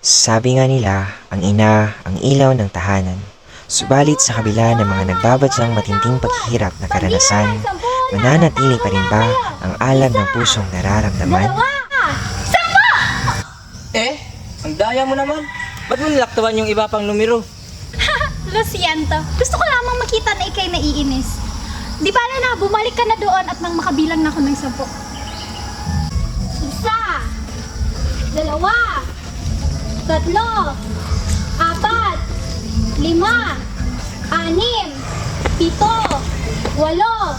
Sabi nga nila, ang ina, ang ilaw ng tahanan. Subalit sa kabila ng mga nagbabadyang matinding paghihirap na karanasan, mananatili pa rin ba ang alab ng pusong nararamdaman? Eh, ang daya mo naman. Ba't mo nilaktawan yung iba pang numero? Luciento, gusto ko lamang makita na ikay naiinis. Di bala na, bumalik ka na doon at nang makabilang na ako ng 10. Isa, dalawa, tatlo, apat, lima, anim, pito, walo,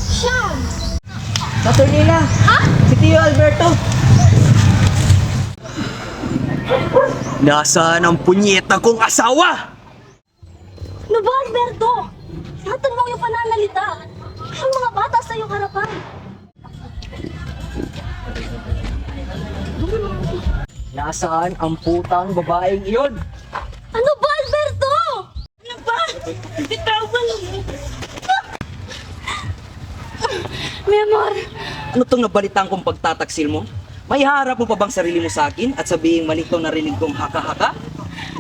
siyam. Saturnina! Ha? Si Tio Alberto! Nasaan ang punyeta kong asawa? Ano ba, Alberto? Satan mo yung pananalita. Ang mga bata sa iyong harapan. Nasaan ang putang babaeng iyon? Ano ba, Alberto? Ano ba? Bitawan mo. Mi amor, Ano tong nabalitaan kong pagtataksil mo? May harap mo pa bang sarili mo sa akin at sabihin mali tong narinig kong haka-haka?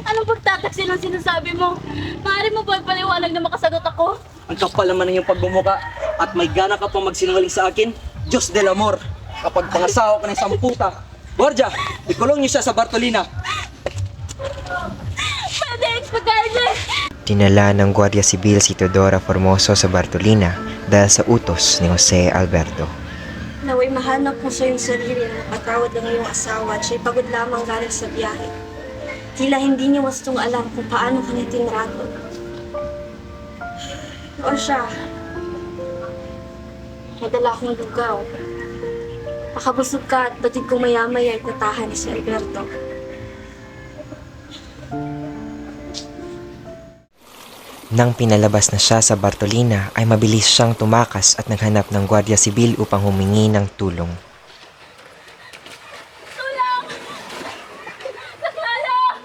anong pagtataksil ang sinasabi mo? Maaari mo ba paliwanag na makasagot ako? Ang kapal naman ng iyong pagmumuka at may gana ka pang magsinungaling sa akin? Diyos del amor, kapag pangasawa ka ng isang puta. Borja, ikulong niyo siya sa Bartolina. Pwede, pagkain. Dinala ng Guardia Sibil si Teodora Formoso sa Bartolina dahil sa utos ni Jose Alberto. Naway mahanap mo sa iyong sarili na napatawad ang iyong asawa at siya'y pagod lamang galing sa biyahe. Tila hindi niya wastong alam kung paano ka niya tinrato. O siya, may dala akong lugaw. Pakabusog ka at batid kong maya-maya at natahan ni si Alberto. Nang pinalabas na siya sa Bartolina ay mabilis siyang tumakas at naghanap ng Guardia Sibil upang humingi ng tulong. Tulong! Tulong!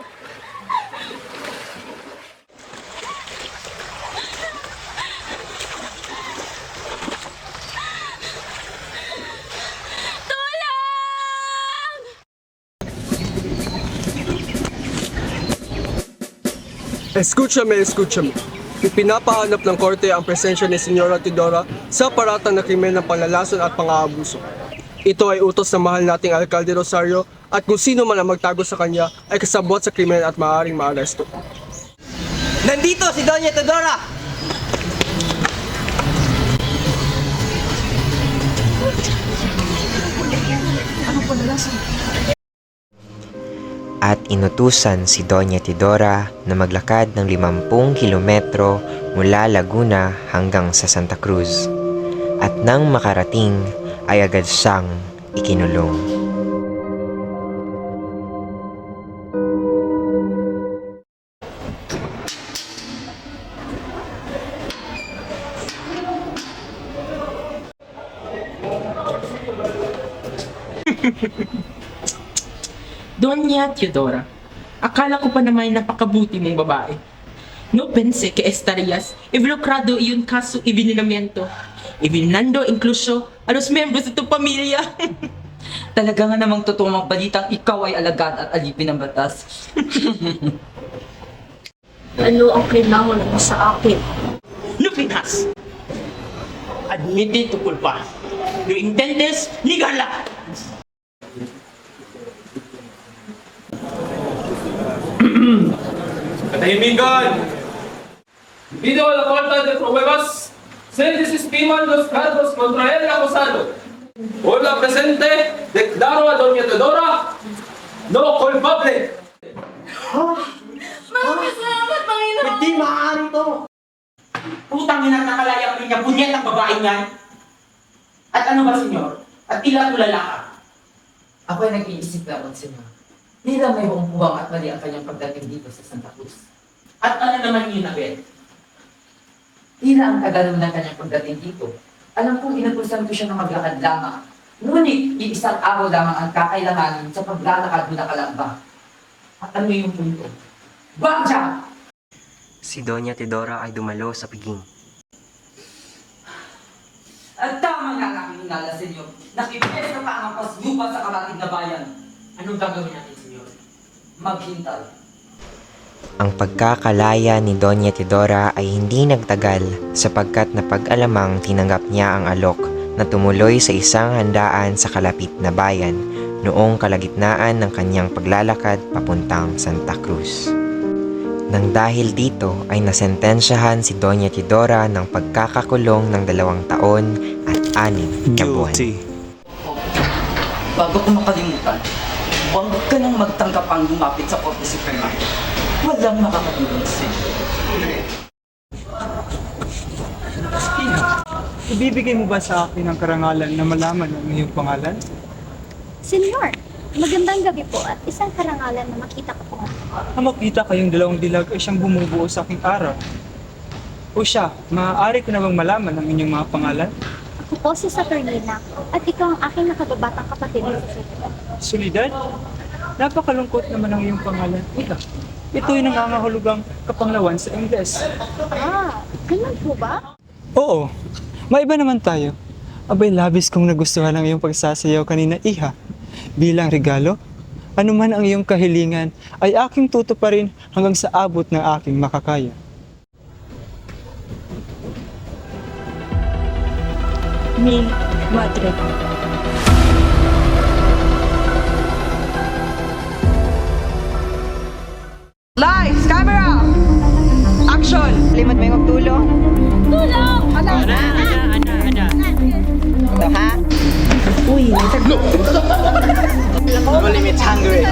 Escúchame. Ipinapahanap ng korte ang presensya ni Senyora Teodora sa paratang na krimen ng panlalason at pang-aabuso. Ito ay utos ng mahal nating Alkalde Rosario at kung sino man ang magtago sa kanya ay kasabwat sa krimen at maaaring maaresto. Nandito si Doña Teodora! At inutusan si Doña Teodora na maglakad ng 50 kilometro mula Laguna hanggang sa Santa Cruz. At nang makarating ay agad siyang ikinulong. Doña Teodora, akala ko pa naman napakabuti mong babae. No pense que estarías involucrado en un caso evinamiento, evinando incluso a los miembros de tu pamilya. Talaga nga namang totoo mang balitang ikaw ay alagad at alipin ng batas. Ano ang kailangan mo sa akin? No pinas. Admite tu culpa. No intentes, nígala. Katahimikan! Pido a la falta de pruebas, se desestiman los cargos contra el acusado. Por la presente, declaro a Doña Teodora no culpable. Maraming salamat, Panginoon! Hindi maaari to. Putang ina nakalaya pa niya, bunyet ang babae niyan. At ano ba, senyor? At tila tulala ka. Ako ay nag-iisip lamang senyor. Tila may buwang at mali ang kanyang pagdating dito sa Santa Cruz. At ano naman yun, Abel? Tila ang tagal ng kanyang pagdating dito. Alam kong inutusan ko siya na maglakad lamang. Ngunit, iisang araw lamang ang kakailanganin sa paglalakad mula Kalamba. At ano yung punto? Bagja! Si Doña Teodora ay dumalo sa piging. At tama nga ang aking hinala, senyor. Nakipes na pa ang paslupa sa kapatid na bayan. Anong gagawin natin, senyor? maghintay. Ang pagkakalaya ni Doña Teodora ay hindi nagtagal sapagkat napag-alamang tinanggap niya ang alok na tumuloy sa isang handaan sa kalapit na bayan noong kalagitnaan ng kanyang paglalakad papuntang Santa Cruz. Nang dahil dito ay nasentensyahan si Doña Teodora ng pagkakakulong ng 2 taon at 6 na buwan. Bago ko makalimutan, huwag ka nang magtanggap ang lumapit sa Korte Suprema. Walang makakatulong sa'yo. Ibibigay mo ba sa akin ang karangalan na malaman ang iyong pangalan? Senyor, magandang gabi po at isang karangalan na makita ko po. Ang makita kayong 2 dilag ay siyang bumubuo sa aking araw. O siya, maaari ko na bang malaman ang inyong mga pangalan? Ako po si Saturnina at ikaw ang aking nakababatang kapatid sa Susunod. Solidad? Napakalungkot naman ang iyong pangalan. Ito'y nangangahulugang kapanglawan sa Ingles. Ah, ganun po ba? Oo, maiba naman tayo. Abay, labis kong nagustuhan ang iyong pagsasayaw kanina, Iha. Bilang regalo, anuman ang iyong kahilingan ay aking tutuparin hanggang sa abot ng aking makakaya. Mil Madrid. Lights, camera! Action! Limot mo yung magtulong? Tulong! Ito ha? No limits hungry.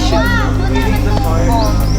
Cheers!